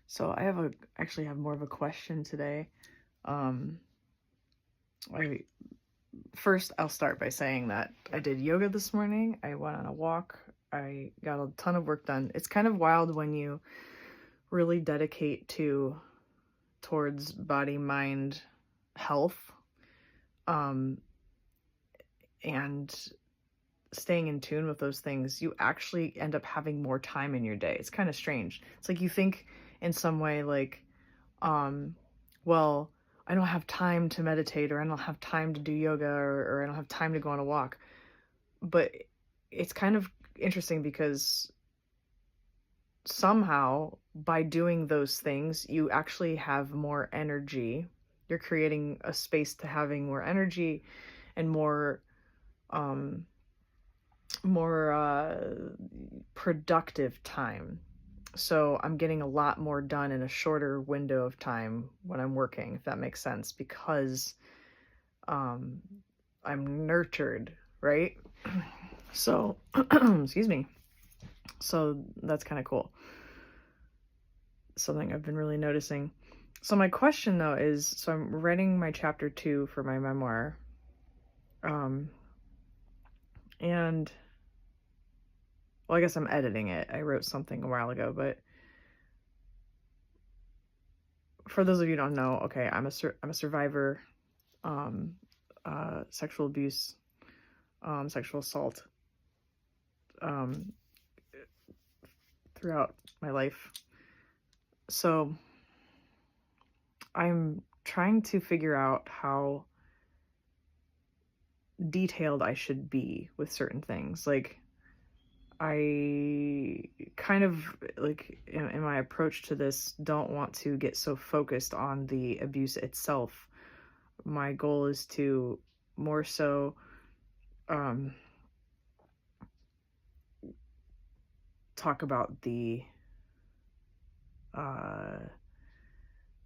So I actually have more of a question today. Um, I First I'll start by saying that I did yoga this morning. I went on a walk. I got a ton of work done. It's kind of wild when you really dedicate towards body mind health, um, and staying in tune with those things. You actually end up having more time in your day. It's kind of strange. It's like you think in some way like, um, well, I don't have time to meditate, or I don't have time to do yoga, or I don't have time to go on a walk. But it's kind of interesting because somehow by doing those things, you actually have more energy. You're creating a space to having more energy and um, more productive time. So I'm getting a lot more done in a shorter window of time when I'm working, if that makes sense, because um, I'm nurtured, right? So, excuse me. So that's kind of cool. Something I've been really noticing. So my question though is, so I'm writing my chapter 2 for my memoir. Um, and well, I guess I'm editing it. I wrote something a while ago, but for those of you who don't know, okay, I'm a survivor, um, sexual abuse, sexual assault, um, throughout my life. So I'm trying to figure out how detailed I should be with certain things. Like, I kind of, like, in my approach to this, don't want to get so focused on the abuse itself. My goal is to more so um, talk about uh,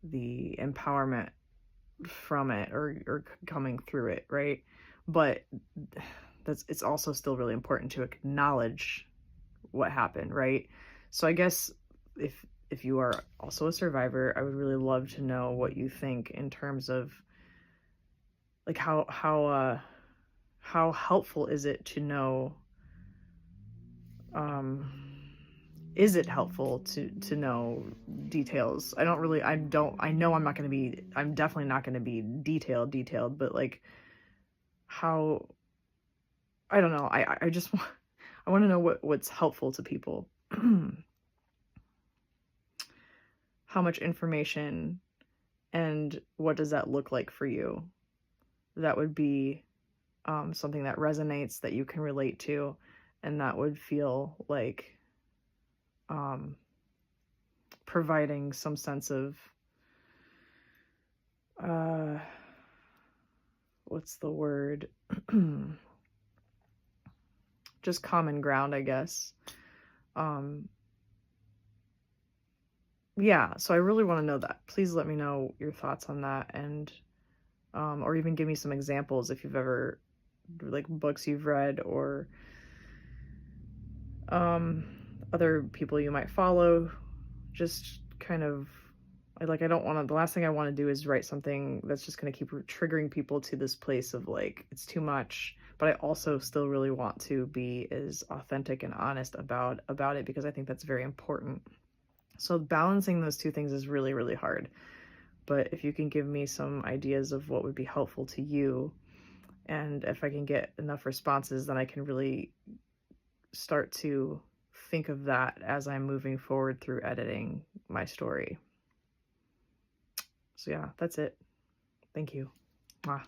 the empowerment from it, or coming through it, right? But it's also still really important to acknowledge what happened, right? So I guess if you are also a survivor, I would really love to know what you think in terms of like how helpful is it to know, um is it helpful to know details? I know I'm definitely not going to be detailed, but like how, I don't know. I just I want to know what's helpful to people. How much information, and what does that look like for you? That would be something that resonates, that you can relate to, and that would feel like um, providing some sense of uh, what's the word? Just common ground, I guess. Um, yeah, so I really want to know that. Please let me know your thoughts on that, and or even give me some examples if you've ever, like, books you've read, or um, other people you might follow. Just kind of, I don't want to, the last thing I want to do is write something that's just going to keep triggering people to this place of like, it's too much. But I also still really want to be as authentic and honest about it, because I think that's very important. So balancing those two things is really, really hard. But if you can give me some ideas of what would be helpful to you, and if I can get enough responses, then I can really start to think of that as I'm moving forward through editing my story. So yeah, that's it. Thank you. Mwah.